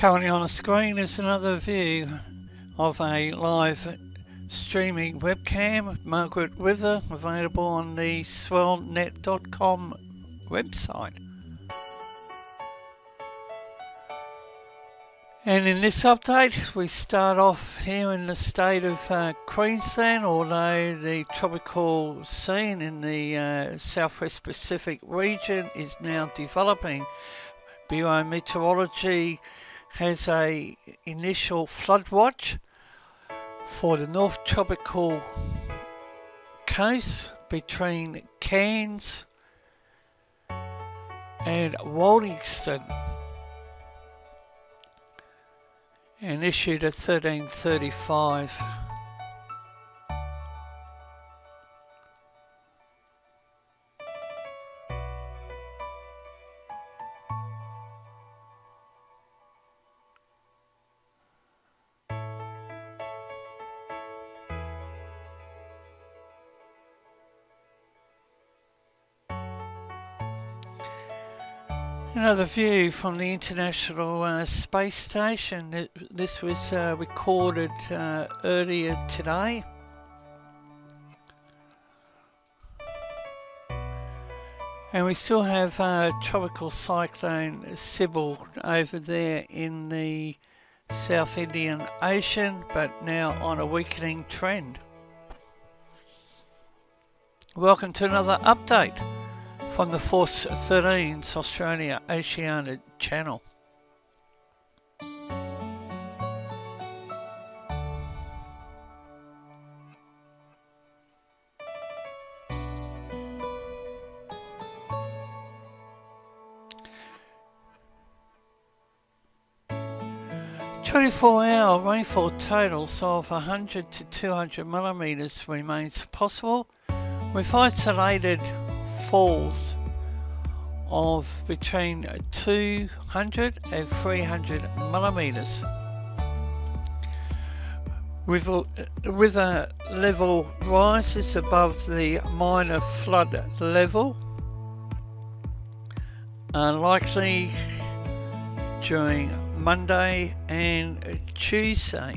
Currently on the screen is another view of a live streaming webcam, Margaret River, available on the swellnet.com website. And in this update, we start off here in the state of Queensland, although the tropical scene in the southwest Pacific region is now developing. Bureau Meteorology has a initial flood watch for the North Tropical coast between Cairns and Waldingston, and issued at 13:35. Another view from the International Space Station. This was recorded earlier today. And we still have Tropical Cyclone Sybil over there in the South Indian Ocean, but now on a weakening trend. Welcome to another update from the Force 13's Australia Oceania channel. "24-hour rainfall totals of 100 to 200 millimetres remains possible, with isolated falls of between 200 and 300 millimetres. River level rises above the minor flood level are likely during Monday and Tuesday.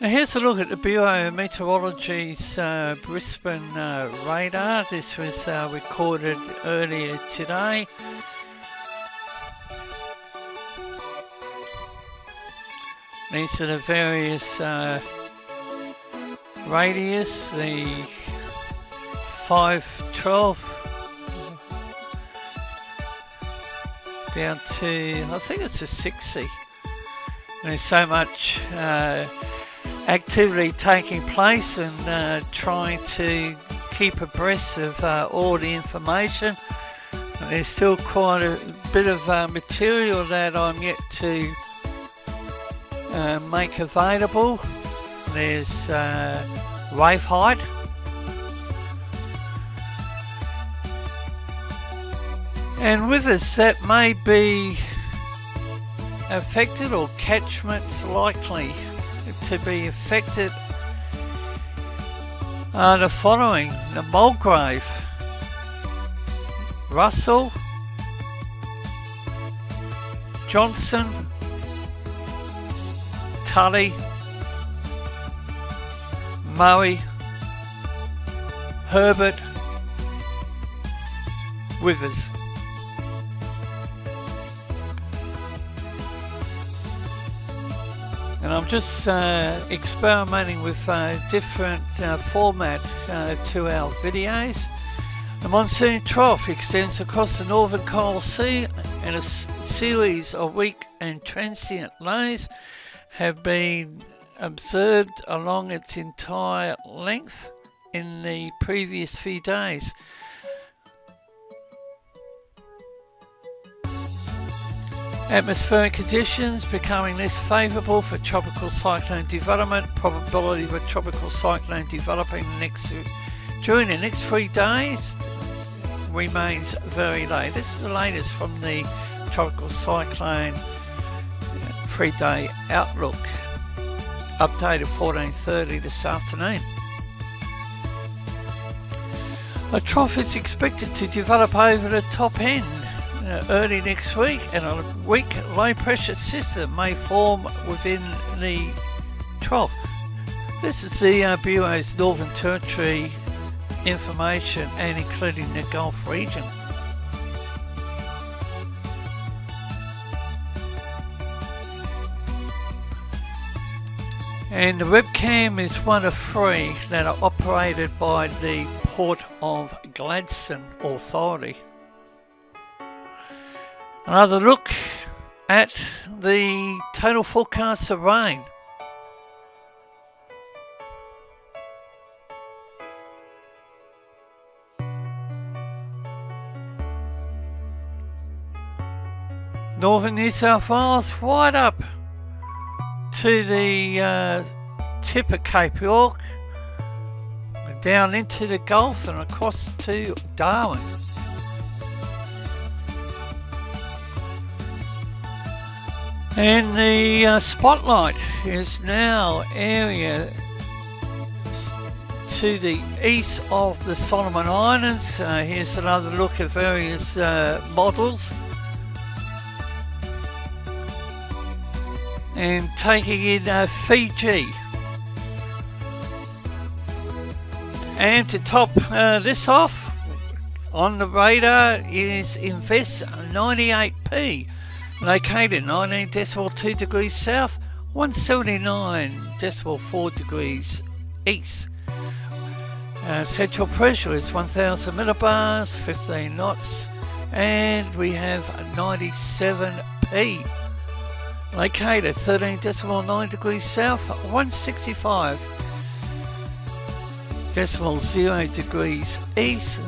Now here's a look at the Bureau of Meteorology's Brisbane radar. This was recorded earlier today. These are the various radius, the 512 down to, I think it's a 60. There's so much activity taking place and trying to keep abreast of all the information. And there's still quite a bit of material that I'm yet to make available. There's wave height, and rivers that may be affected or catchments likely to be affected are the following: the Mulgrave, Russell, Johnson, Tully, Murray, Herbert rivers. And I'm just experimenting with different format to our videos. The monsoon trough extends across the northern Coral Sea, and a series of weak and transient lows have been observed along its entire length in the previous few days. Atmospheric conditions becoming less favourable for tropical cyclone development. Probability of a tropical cyclone developing during the next 3 days remains very low. This is the latest from the tropical cyclone 3-day outlook, updated 14:30 this afternoon. A trough is expected to develop over the top end early next week, and a weak low pressure system may form within the trough. This is the Bureau's Northern Territory information, and including the Gulf region. And the webcam is one of 3 that are operated by the Port of Gladstone Authority. Another look at the total forecast of rain. Northern New South Wales right up to the tip of Cape York, down into the Gulf and across to Darwin. And the spotlight is now area to the east of the Solomon Islands. Here's another look at various models. And taking in Fiji. And to top this off, on the radar is Invest 98P, located 19.2 degrees south, 179.4 degrees east. Central pressure is 1000 millibars, 15 knots, and we have 97P. Located 13.9 degrees south, 165.0 degrees east,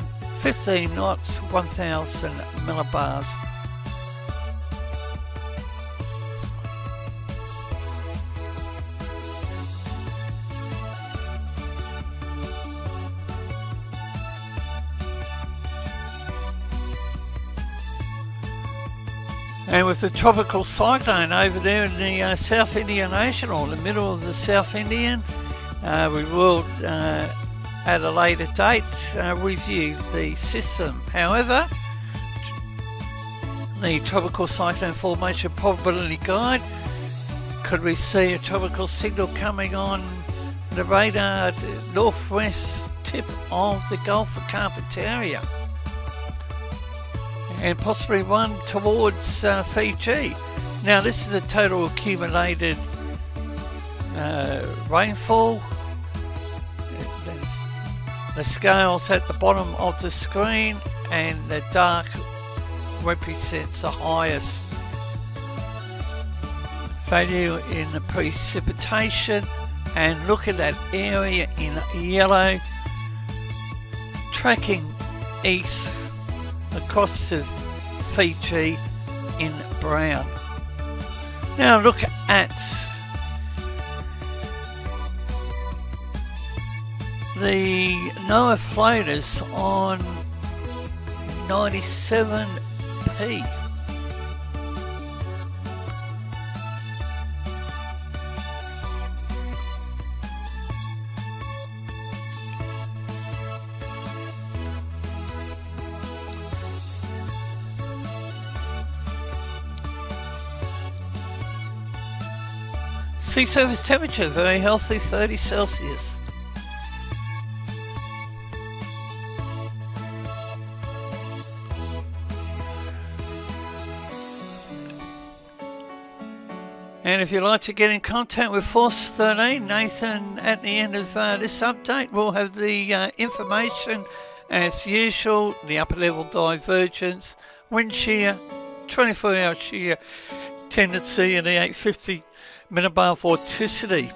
15 knots, 1000 millibars. And with the tropical cyclone over there in the South Indian Ocean, or the middle of the South Indian, we will at a later date review the system. However, the tropical cyclone formation probability guide, could we see a tropical signal coming on the radar at the northwest tip of the Gulf of Carpentaria, and possibly one towards Fiji. Now this is the total accumulated rainfall. The scales at the bottom of the screen, and the dark represents the highest value in the precipitation. And look at that area in yellow, tracking east across to Fiji in brown. Now look at the NOAA floaters on 97P. Sea surface temperature, very healthy, 30 Celsius. And if you'd like to get in contact with Force 13, Nathan, at the end of this update, we'll have the information as usual, the upper level divergence, wind shear, 24-hour shear tendency, and the 850 millibar vorticity.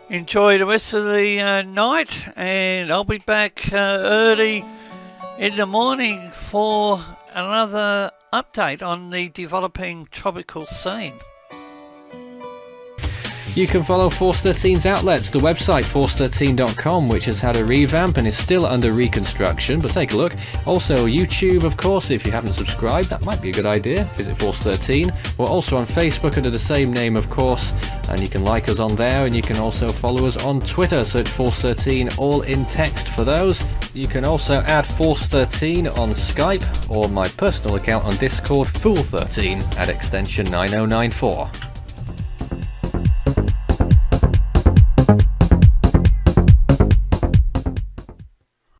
Enjoy the rest of the night, and I'll be back early in the morning for another update on the developing tropical scene. You can follow Force 13's outlets, the website force13.com, which has had a revamp and is still under reconstruction, but take a look. Also YouTube, of course, if you haven't subscribed, that might be a good idea. Visit Force 13. We're also on Facebook under the same name, of course, and you can like us on there, and you can also follow us on Twitter. Search Force 13, all in text for those. You can also add Force 13 on Skype, or my personal account on Discord, Fool13, at extension 9094.